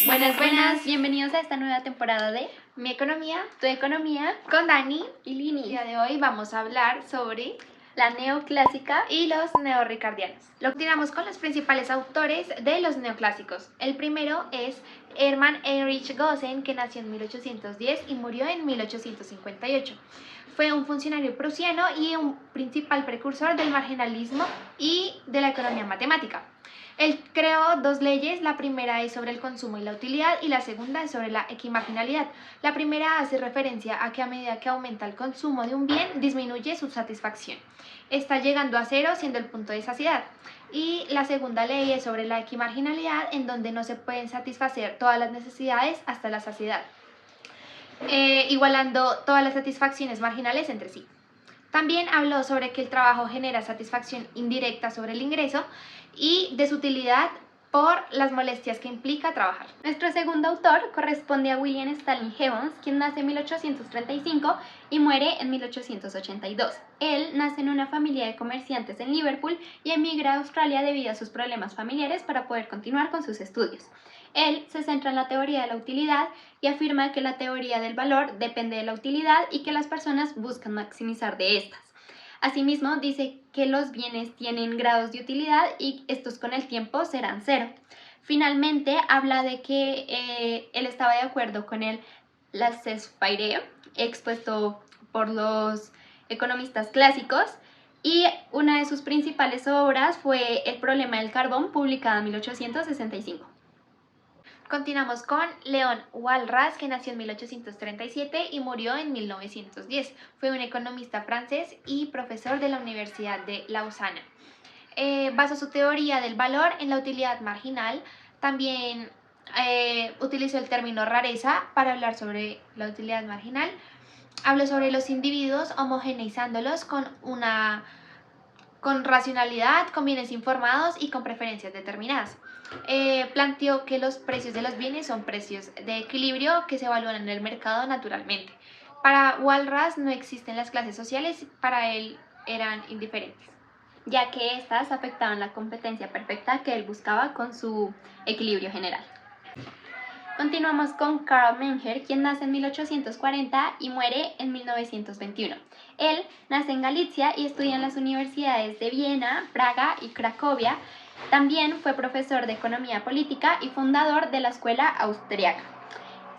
Buenas, buenas, bienvenidos a esta nueva temporada de Mi Economía Tu Economía con Dani. y El Lini, día de hoy vamos a hablar sobre la neoclásica. y los neorricardianos. Lo continuamos con los principales autores de los neoclásicos. El primero es Hermann Heinrich Gossen, que nació en 1810 y murió en 1858. Fue un funcionario prusiano y un principal precursor del marginalismo y de la economía matemática. Él creó dos leyes, la primera es sobre el consumo y la utilidad y la segunda es sobre la equimarginalidad. La primera hace referencia a que a medida que aumenta el consumo de un bien, disminuye su satisfacción. Está llegando a cero siendo el punto de saciedad. Y la segunda ley es sobre la equimarginalidad, en donde no se pueden satisfacer todas las necesidades hasta la saciedad, igualando todas las satisfacciones marginales entre sí. También habló sobre que el trabajo genera satisfacción indirecta sobre el ingreso y de su utilidad por las molestias que implica trabajar. Nuestro segundo autor corresponde a William Stanley Jevons, quien nace en 1835 y muere en 1882. Él nace en una familia de comerciantes en Liverpool y emigra a Australia debido a sus problemas familiares para poder continuar con sus estudios. Él se centra en la teoría de la utilidad y afirma que la teoría del valor depende de la utilidad y que las personas buscan maximizar de estas. Asimismo, dice que los bienes tienen grados de utilidad y estos con el tiempo serán cero. Finalmente, habla de que él estaba de acuerdo con el laissez-faire expuesto por los economistas clásicos, y una de sus principales obras fue El problema del carbón, publicada en 1865. Continuamos con León Walras, que nació en 1837 y murió en 1910. Fue un economista francés y profesor de la Universidad de Lausana. Basó su teoría del valor en la utilidad marginal. También utilizó el término rareza para hablar sobre la utilidad marginal. Habló sobre los individuos homogeneizándolos con racionalidad, con bienes informados y con preferencias determinadas. Planteó que los precios de los bienes son precios de equilibrio que se evalúan en el mercado naturalmente. Para Walras no existen las clases sociales, para él eran indiferentes, ya que éstas afectaban la competencia perfecta que él buscaba con su equilibrio general. Continuamos con Karl Menger, quien nace en 1840 y muere en 1921. Él nace en Galicia y estudia en las universidades de Viena, Praga y Cracovia. También fue profesor de economía política y fundador de la escuela austriaca.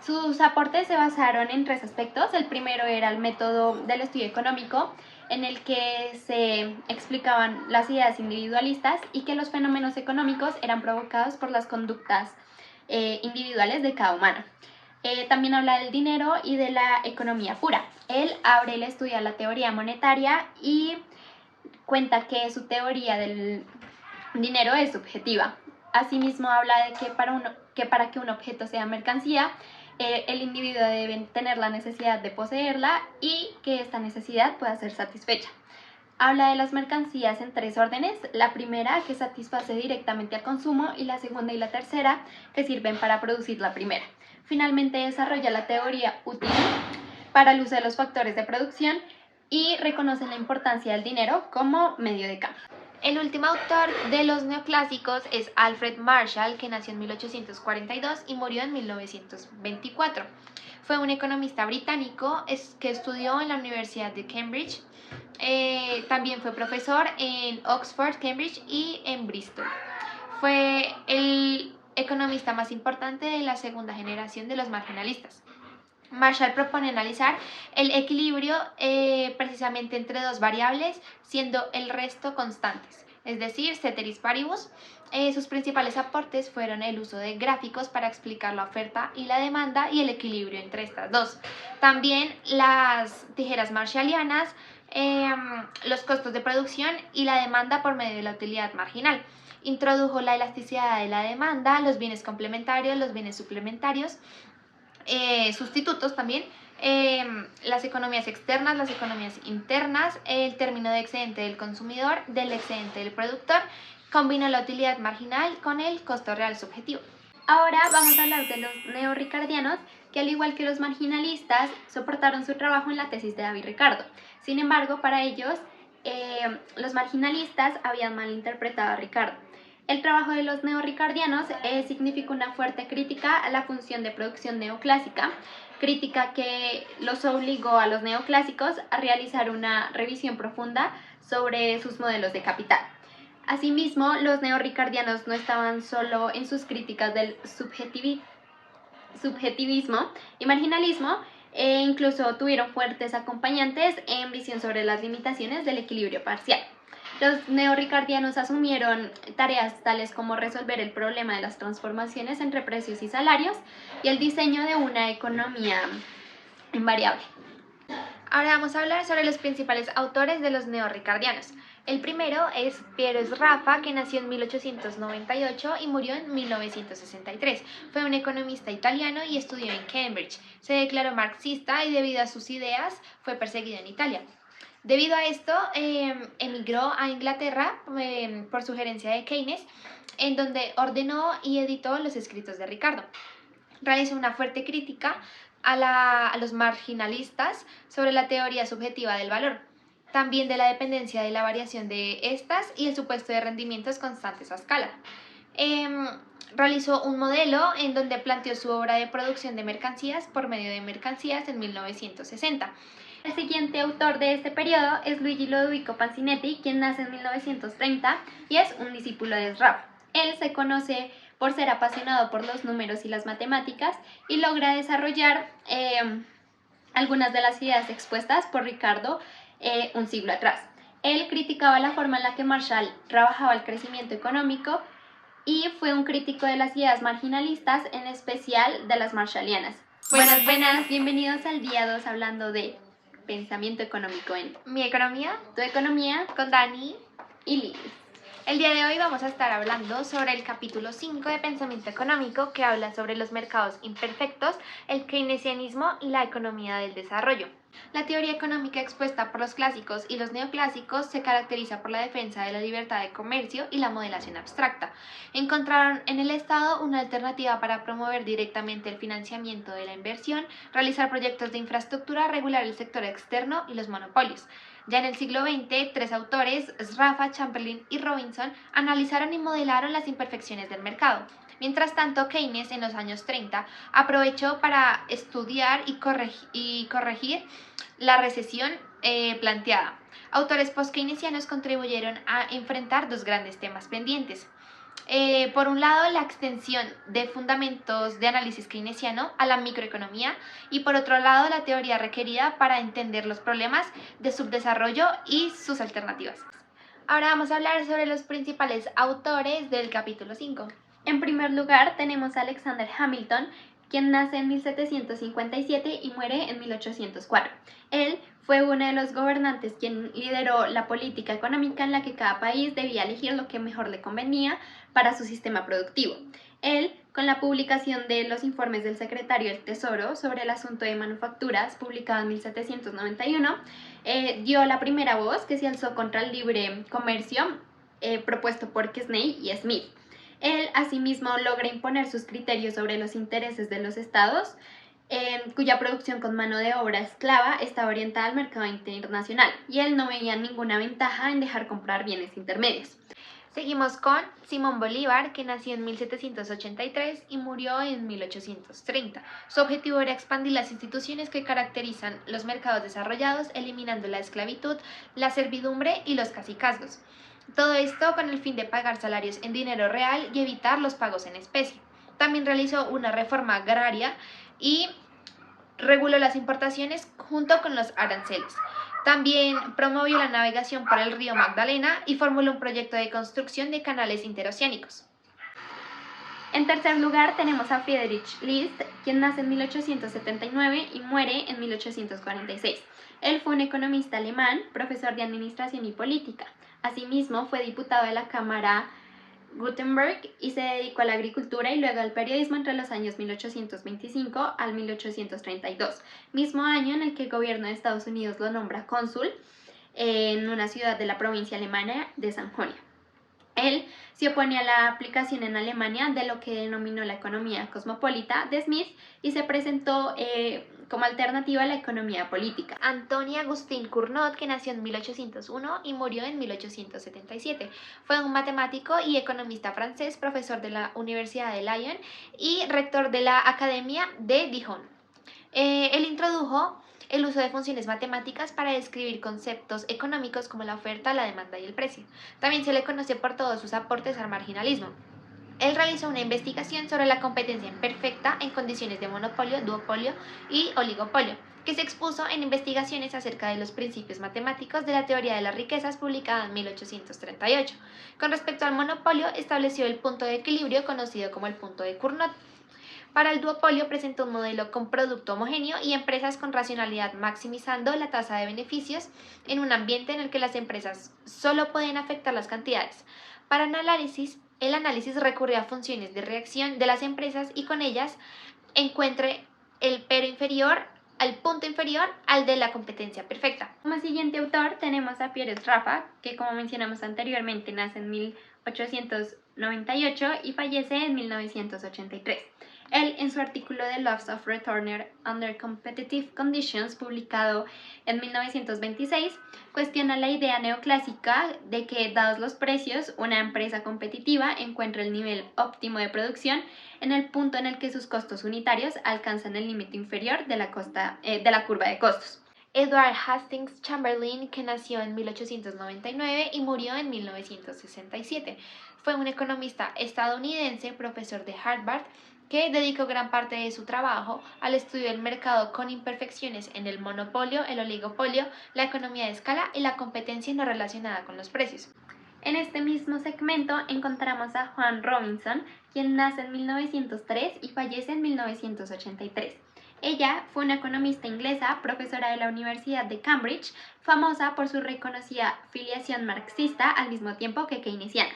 Sus aportes se basaron en tres aspectos. El primero era el método del estudio económico, en el que se explicaban las ideas individualistas y que los fenómenos económicos eran provocados por las conductas individuales de cada humano. También habla del dinero y de la economía pura. Él estudia la teoría monetaria y cuenta que su teoría del dinero es subjetiva. Asimismo habla de que para que un objeto sea mercancía, el individuo debe tener la necesidad de poseerla y que esta necesidad pueda ser satisfecha. Habla de las mercancías en tres órdenes: la primera, que satisface directamente al consumo, y la segunda y la tercera, que sirven para producir la primera. Finalmente desarrolla la teoría útil para el uso de los factores de producción y reconoce la importancia del dinero como medio de cambio. El último autor de los neoclásicos es Alfred Marshall, que nació en 1842 y murió en 1924. Fue un economista británico que estudió en la Universidad de Cambridge. También fue profesor en Oxford, Cambridge y en Bristol. Fue el economista más importante de la segunda generación de los marginalistas. Marshall propone analizar el equilibrio precisamente entre dos variables, siendo el resto constantes, es decir, ceteris paribus. Sus principales aportes fueron el uso de gráficos para explicar la oferta y la demanda y el equilibrio entre estas dos. También las tijeras marshallianas, los costos de producción y la demanda por medio de la utilidad marginal. Introdujo la elasticidad de la demanda, los bienes complementarios, los bienes suplementarios, sustitutos también, las economías externas, las economías internas, el término de excedente del consumidor, del excedente del productor. Combinó la utilidad marginal con el costo real subjetivo. Ahora vamos a hablar de los neorricardianos, que al igual que los marginalistas soportaron su trabajo en la tesis de David Ricardo. Sin embargo, para ellos, los marginalistas habían malinterpretado a Ricardo. El trabajo de los neorricardianos significa una fuerte crítica a la función de producción neoclásica, crítica que los obligó a los neoclásicos a realizar una revisión profunda sobre sus modelos de capital. Asimismo, los neorricardianos no estaban solo en sus críticas del subjetivismo y marginalismo, e incluso tuvieron fuertes acompañantes en visión sobre las limitaciones del equilibrio parcial. Los neorricardianos asumieron tareas tales como resolver el problema de las transformaciones entre precios y salarios y el diseño de una economía invariable. Ahora vamos a hablar sobre los principales autores de los neorricardianos. El primero es Piero Sraffa, que nació en 1898 y murió en 1963. Fue un economista italiano y estudió en Cambridge. Se declaró marxista y debido a sus ideas fue perseguido en Italia. Debido a esto, emigró a Inglaterra por sugerencia de Keynes, en donde ordenó y editó los escritos de Ricardo. Realizó una fuerte crítica a los marginalistas sobre la teoría subjetiva del valor, también de la dependencia de la variación de estas y el supuesto de rendimientos constantes a escala. Realizó un modelo en donde planteó su obra de producción de mercancías por medio de mercancías en 1960. El siguiente autor de este periodo es Luigi Lodovico Pancinetti, quien nace en 1930 y es un discípulo de Sraffa. Él se conoce por ser apasionado por los números y las matemáticas y logra desarrollar algunas de las ideas expuestas por Ricardo un siglo atrás. Él criticaba la forma en la que Marshall trabajaba el crecimiento económico y fue un crítico de las ideas marginalistas, en especial de las marshallianas. Buenas, bienvenidos al día 2 hablando de pensamiento económico en Mi economía, Tu economía con Dani y Liz. El día de hoy vamos a estar hablando sobre el capítulo 5 de Pensamiento Económico, que habla sobre los mercados imperfectos, el keynesianismo y la economía del desarrollo. La teoría económica expuesta por los clásicos y los neoclásicos se caracteriza por la defensa de la libertad de comercio y la modelación abstracta. Encontraron en el Estado una alternativa para promover directamente el financiamiento de la inversión, realizar proyectos de infraestructura, regular el sector externo y los monopolios. Ya en el siglo XX, tres autores, Sraffa, Chamberlain y Robinson, analizaron y modelaron las imperfecciones del mercado. Mientras tanto, Keynes en los años 30 aprovechó para estudiar y corregir la recesión planteada. Autores post-keynesianos contribuyeron a enfrentar dos grandes temas pendientes. Por un lado, la extensión de fundamentos de análisis keynesiano a la microeconomía y por otro lado, la teoría requerida para entender los problemas de subdesarrollo y sus alternativas. Ahora vamos a hablar sobre los principales autores del capítulo 5. En primer lugar, tenemos a Alexander Hamilton, quien nace en 1757 y muere en 1804. Él fue uno de los gobernantes quien lideró la política económica en la que cada país debía elegir lo que mejor le convenía para su sistema productivo. Él, con la publicación de los informes del secretario del Tesoro sobre el asunto de manufacturas, publicado en 1791, dio la primera voz que se alzó contra el libre comercio propuesto por Quesnay y Smith. Él, asimismo, logra imponer sus criterios sobre los intereses de los estados, cuya producción con mano de obra esclava estaba orientada al mercado internacional, y él no veía ninguna ventaja en dejar comprar bienes intermedios. Seguimos con Simón Bolívar, que nació en 1783 y murió en 1830. Su objetivo era expandir las instituciones que caracterizan los mercados desarrollados, eliminando la esclavitud, la servidumbre y los cacicazgos. Todo esto con el fin de pagar salarios en dinero real y evitar los pagos en especie. También realizó una reforma agraria y reguló las importaciones junto con los aranceles. También promovió la navegación por el río Magdalena y formuló un proyecto de construcción de canales interoceánicos. En tercer lugar tenemos a Friedrich List, quien nace en 1879 y muere en 1846. Él fue un economista alemán, profesor de administración y política. Asimismo, fue diputado de la Cámara Gutenberg y se dedicó a la agricultura y luego al periodismo entre los años 1825 al 1832, mismo año en el que el gobierno de Estados Unidos lo nombra cónsul en una ciudad de la provincia alemana de Sajonia. Él se opone a la aplicación en Alemania de lo que denominó la economía cosmopolita de Smith y se presentó como alternativa a la economía política. Antoni Agustín Cournot, que nació en 1801 y murió en 1877. Fue un matemático y economista francés, profesor de la Universidad de Lyon y rector de la Academia de Dijon. Él introdujo el uso de funciones matemáticas para describir conceptos económicos como la oferta, la demanda y el precio. También se le conoce por todos sus aportes al marginalismo. Él realizó una investigación sobre la competencia imperfecta en condiciones de monopolio, duopolio y oligopolio, que se expuso en investigaciones acerca de los principios matemáticos de la teoría de las riquezas publicada en 1838. Con respecto al monopolio, estableció el punto de equilibrio conocido como el punto de Cournot. Para el duopolio presentó un modelo con producto homogéneo y empresas con racionalidad maximizando la tasa de beneficios en un ambiente en el que las empresas solo pueden afectar las cantidades. Para el análisis recurrió a funciones de reacción de las empresas y con ellas encuentre el pero inferior al punto inferior al de la competencia perfecta. Como siguiente autor tenemos a Pierre Raffa, que como mencionamos anteriormente nace en 1898 y fallece en 1983. Él, en su artículo The Laws of Returner Under Competitive Conditions, publicado en 1926, cuestiona la idea neoclásica de que, dados los precios, una empresa competitiva encuentra el nivel óptimo de producción en el punto en el que sus costos unitarios alcanzan el límite inferior de la curva de costos. Edward Hastings Chamberlain, que nació en 1899 y murió en 1967, fue un economista estadounidense, profesor de Harvard, que dedicó gran parte de su trabajo al estudio del mercado con imperfecciones en el monopolio, el oligopolio, la economía de escala y la competencia no relacionada con los precios. En este mismo segmento encontramos a Joan Robinson, quien nace en 1903 y fallece en 1983. Ella fue una economista inglesa, profesora de la Universidad de Cambridge, famosa por su reconocida filiación marxista al mismo tiempo que keynesiana.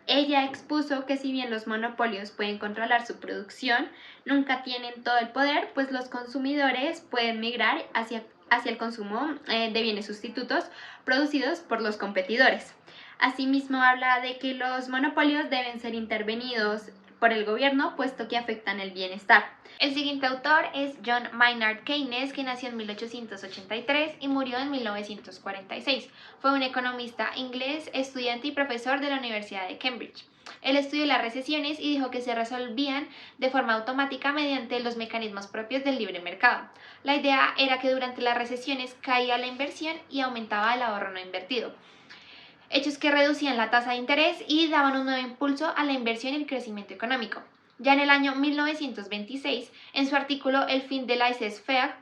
Ella expuso que si bien los monopolios pueden controlar su producción, nunca tienen todo el poder, pues los consumidores pueden migrar hacia el consumo de bienes sustitutos producidos por los competidores. Asimismo, habla de que los monopolios deben ser intervenidos por el gobierno, puesto que afectan el bienestar. El siguiente autor es John Maynard Keynes, que nació en 1883 y murió en 1946. Fue un economista inglés, estudiante y profesor de la Universidad de Cambridge. Él estudió las recesiones y dijo que se resolvían de forma automática mediante los mecanismos propios del libre mercado. La idea era que durante las recesiones caía la inversión y aumentaba el ahorro no invertido, hechos que reducían la tasa de interés y daban un nuevo impulso a la inversión y el crecimiento económico. Ya en el año 1926, en su artículo El fin de laissez-faire,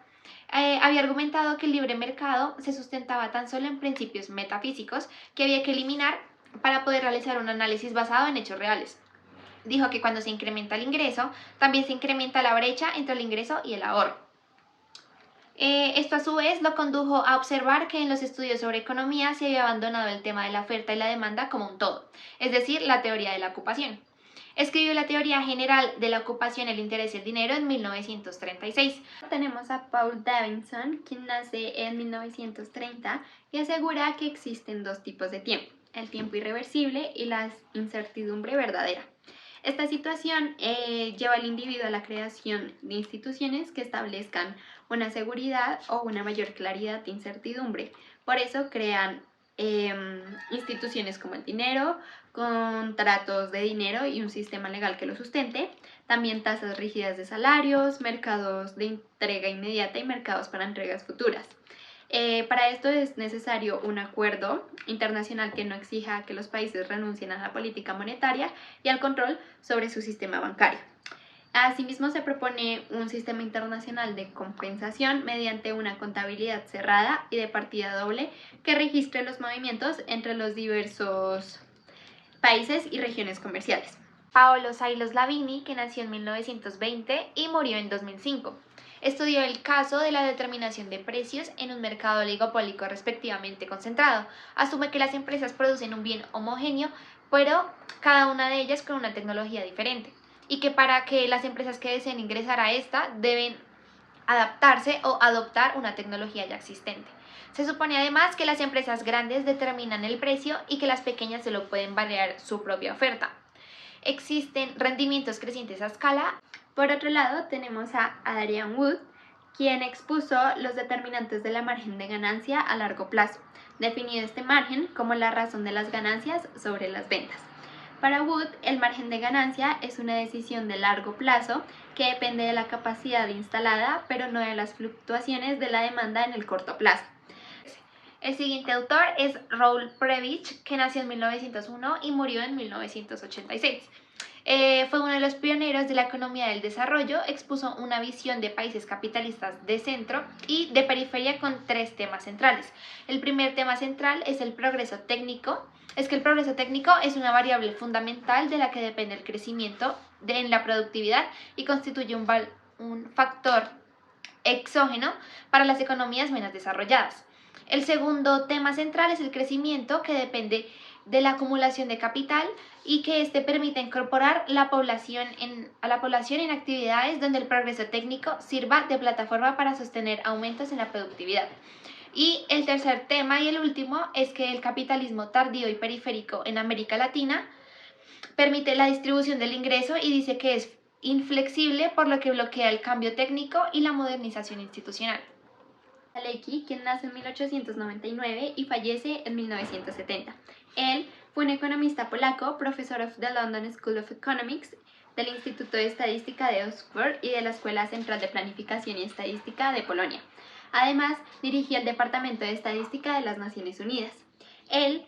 había argumentado que el libre mercado se sustentaba tan solo en principios metafísicos que había que eliminar para poder realizar un análisis basado en hechos reales. Dijo que cuando se incrementa el ingreso, también se incrementa la brecha entre el ingreso y el ahorro. Esto a su vez lo condujo a observar que en los estudios sobre economía se había abandonado el tema de la oferta y la demanda como un todo, es decir, la teoría de la ocupación. Escribió la teoría general de la ocupación, el interés y el dinero en 1936. Tenemos a Paul Davidson, quien nace en 1930 y asegura que existen dos tipos de tiempo, el tiempo irreversible y la incertidumbre verdadera. Esta situación lleva al individuo a la creación de instituciones que establezcan una seguridad o una mayor claridad de incertidumbre. Por eso crean instituciones como el dinero, contratos de dinero y un sistema legal que lo sustente, también tasas rígidas de salarios, mercados de entrega inmediata y mercados para entregas futuras. Para esto es necesario un acuerdo internacional que no exija que los países renuncien a la política monetaria y al control sobre su sistema bancario. Asimismo, se propone un sistema internacional de compensación mediante una contabilidad cerrada y de partida doble que registre los movimientos entre los diversos países y regiones comerciales. Paolo Sailos Lavini, que nació en 1920 y murió en 2005. Estudió el caso de la determinación de precios en un mercado oligopólico respectivamente concentrado. Asume que las empresas producen un bien homogéneo, pero cada una de ellas con una tecnología diferente, y que para que las empresas que deseen ingresar a esta deben adaptarse o adoptar una tecnología ya existente. Se supone además que las empresas grandes determinan el precio y que las pequeñas solo pueden variar su propia oferta. Existen rendimientos crecientes a escala. Por otro lado, tenemos a Adrian Wood, quien expuso los determinantes de la margen de ganancia a largo plazo, definido este margen como la razón de las ganancias sobre las ventas. Para Wood, el margen de ganancia es una decisión de largo plazo que depende de la capacidad instalada, pero no de las fluctuaciones de la demanda en el corto plazo. El siguiente autor es Raoul Prebisch, que nació en 1901 y murió en 1986. Fue uno de los pioneros de la economía del desarrollo, expuso una visión de países capitalistas de centro y de periferia con 3 temas centrales. El primer tema central es el progreso técnico. Es que el progreso técnico es una variable fundamental de la que depende el crecimiento en la productividad y constituye un factor exógeno para las economías menos desarrolladas. El segundo tema central es el crecimiento, que depende de la acumulación de capital y que permite incorporar a la población en actividades donde el progreso técnico sirva de plataforma para sostener aumentos en la productividad. Y el tercer tema y el último es que el capitalismo tardío y periférico en América Latina permite la distribución del ingreso y dice que es inflexible, por lo que bloquea el cambio técnico y la modernización institucional. Kalecki, quien nace en 1899 y fallece en 1970. Él fue un economista polaco, profesor of the London School of Economics, del Instituto de Estadística de Oxford y de la Escuela Central de Planificación y Estadística de Polonia. Además, dirigió el Departamento de Estadística de las Naciones Unidas. Él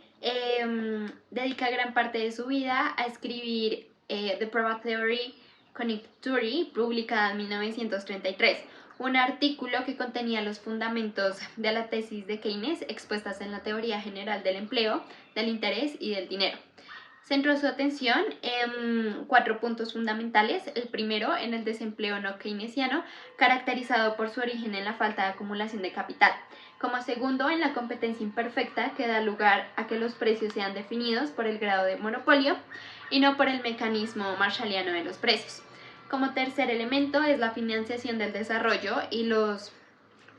dedica gran parte de su vida a escribir The Probability Theory Conjuncture, publicada en 1933, un artículo que contenía los fundamentos de la tesis de Keynes expuestas en la teoría general del empleo, del interés y del dinero. Centró su atención en 4 puntos fundamentales. El primero, en el desempleo no keynesiano, caracterizado por su origen en la falta de acumulación de capital. Como segundo, en la competencia imperfecta, que da lugar a que los precios sean definidos por el grado de monopolio y no por el mecanismo marshalliano de los precios. Como tercer elemento es la financiación del desarrollo y los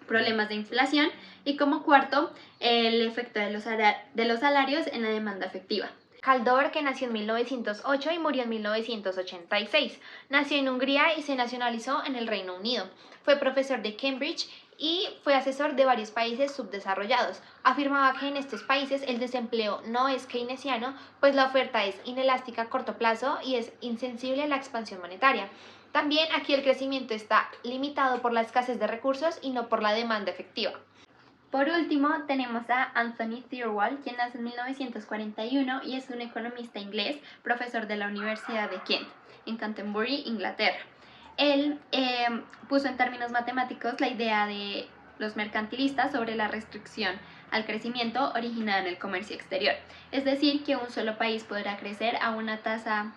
problemas de inflación. Y como cuarto, el efecto de los salarios en la demanda efectiva. Kaldor, que nació en 1908 y murió en 1986. Nació en Hungría y se nacionalizó en el Reino Unido. Fue profesor de Cambridge y fue asesor de varios países subdesarrollados. Afirmaba que en estos países el desempleo no es keynesiano, pues la oferta es inelástica a corto plazo y es insensible a la expansión monetaria. También aquí el crecimiento está limitado por la escasez de recursos y no por la demanda efectiva. Por último, tenemos a Anthony Thirlwall, quien nace en 1941 y es un economista inglés, profesor de la Universidad de Kent, en Canterbury, Inglaterra. Él puso en términos matemáticos la idea de los mercantilistas sobre la restricción al crecimiento originada en el comercio exterior, es decir, que un solo país podrá crecer a una tasa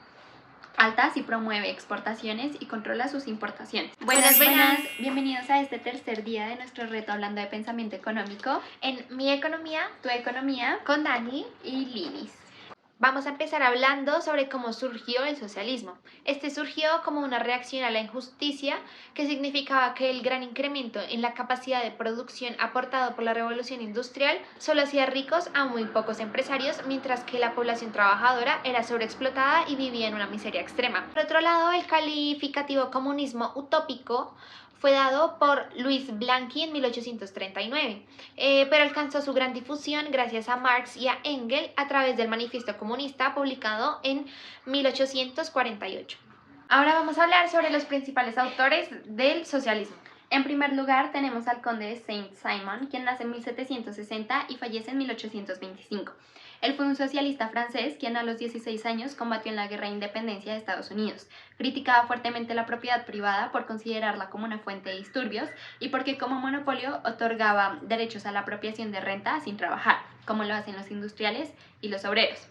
alta si promueve exportaciones y controla sus importaciones. Buenas. Bienvenidos a este tercer día de nuestro reto hablando de pensamiento económico En Mi Economía, Tu Economía con Dani, y Linis. vamos a empezar hablando sobre cómo surgió el socialismo. Este surgió como una reacción a la injusticia, que significaba que el gran incremento en la capacidad de producción aportado por la revolución industrial solo hacía ricos a muy pocos empresarios, mientras que la población trabajadora era sobreexplotada y vivía en una miseria extrema. Por otro lado, el calificativo comunismo utópico fue dado por Louis Blanqui en 1839, pero alcanzó su gran difusión gracias a Marx y a Engels a través del Manifiesto Comunista, publicado en 1848. Ahora vamos a hablar sobre los principales autores del socialismo. En primer lugar tenemos al conde de Saint-Simon, quien nace en 1760 y fallece en 1825. Él fue un socialista francés quien a los 16 años combatió en la Guerra de Independencia de Estados Unidos. Criticaba fuertemente la propiedad privada por considerarla como una fuente de disturbios y porque como monopolio otorgaba derechos a la apropiación de renta sin trabajar, como lo hacen los industriales y los obreros.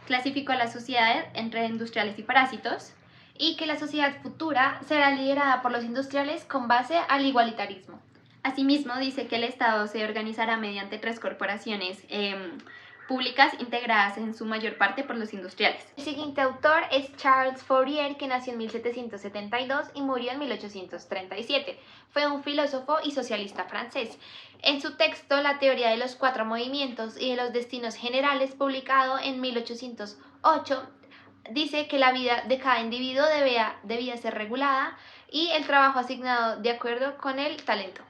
Clasificó a la sociedad entre industriales y parásitos, y que la sociedad futura será liderada por los industriales con base al igualitarismo. Asimismo, dice que el Estado se organizará mediante 3 corporaciones públicas integradas en su mayor parte por los industriales. El siguiente autor es Charles Fourier, que nació en 1772 y murió en 1837. Fue un filósofo y socialista francés. En su texto La teoría de los cuatro movimientos y de los destinos generales, publicado en 1808, dice que la vida de cada individuo debía ser regulada y el trabajo asignado de acuerdo con el talento.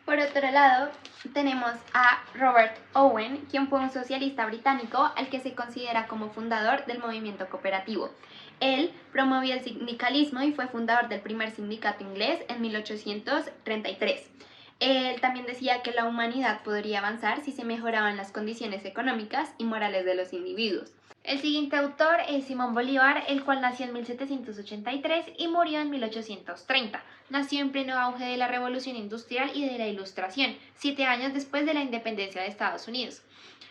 Por otro lado, tenemos a Robert Owen, quien fue un socialista británico al que se considera como fundador del movimiento cooperativo. Él promovió el sindicalismo y fue fundador del primer sindicato inglés en 1833. Él también decía que la humanidad podría avanzar si se mejoraban las condiciones económicas y morales de los individuos. El siguiente autor es Simón Bolívar, el cual nació en 1783 y murió en 1830. Nació en pleno auge de la Revolución Industrial y de la Ilustración, 7 años después de la independencia de Estados Unidos.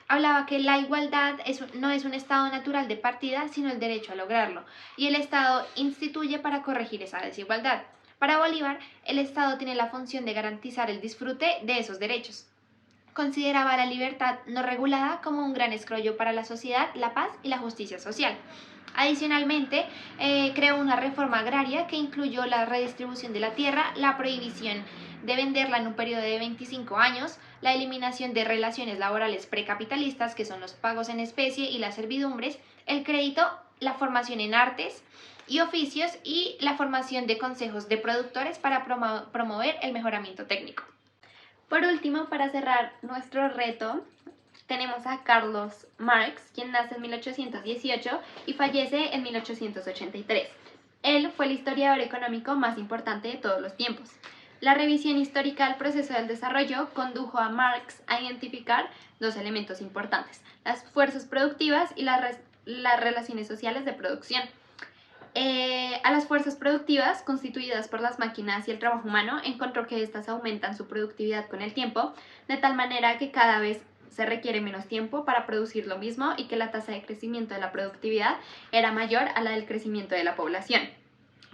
Hablaba que la igualdad no es un estado natural de partida, sino el derecho a lograrlo, y el Estado instituye para corregir esa desigualdad. Para Bolívar, el Estado tiene la función de garantizar el disfrute de esos derechos. Consideraba la libertad no regulada como un gran escollo para la sociedad, la paz y la justicia social. Adicionalmente, creó una reforma agraria que incluyó la redistribución de la tierra, la prohibición de venderla en un periodo de 25 años, la eliminación de relaciones laborales precapitalistas, que son los pagos en especie y las servidumbres, el crédito, la formación en artes y oficios y la formación de consejos de productores para promover el mejoramiento técnico. Por último, para cerrar nuestro reto, tenemos a Carlos Marx, quien nace en 1818 y fallece en 1883. Él fue el historiador económico más importante de todos los tiempos. La revisión histórica del proceso del desarrollo condujo a Marx a identificar dos elementos importantes: las fuerzas productivas y las relaciones sociales de producción. A las fuerzas productivas, constituidas por las máquinas y el trabajo humano, encontró que éstas aumentan su productividad con el tiempo, de tal manera que cada vez se requiere menos tiempo para producir lo mismo y que la tasa de crecimiento de la productividad era mayor a la del crecimiento de la población.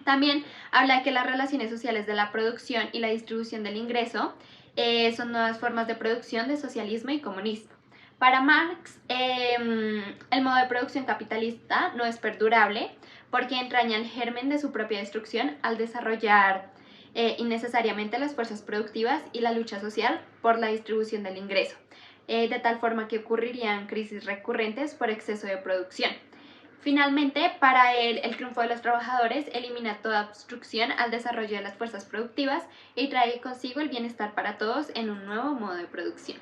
También habla de que las relaciones sociales de la producción y la distribución del ingreso son nuevas formas de producción de socialismo y comunismo. Para Marx, el modo de producción capitalista no es perdurable porque entraña el germen de su propia destrucción al desarrollar innecesariamente las fuerzas productivas y la lucha social por la distribución del ingreso, de tal forma que ocurrirían crisis recurrentes por exceso de producción. Finalmente, para él, el triunfo de los trabajadores elimina toda obstrucción al desarrollo de las fuerzas productivas y trae consigo el bienestar para todos en un nuevo modo de producción.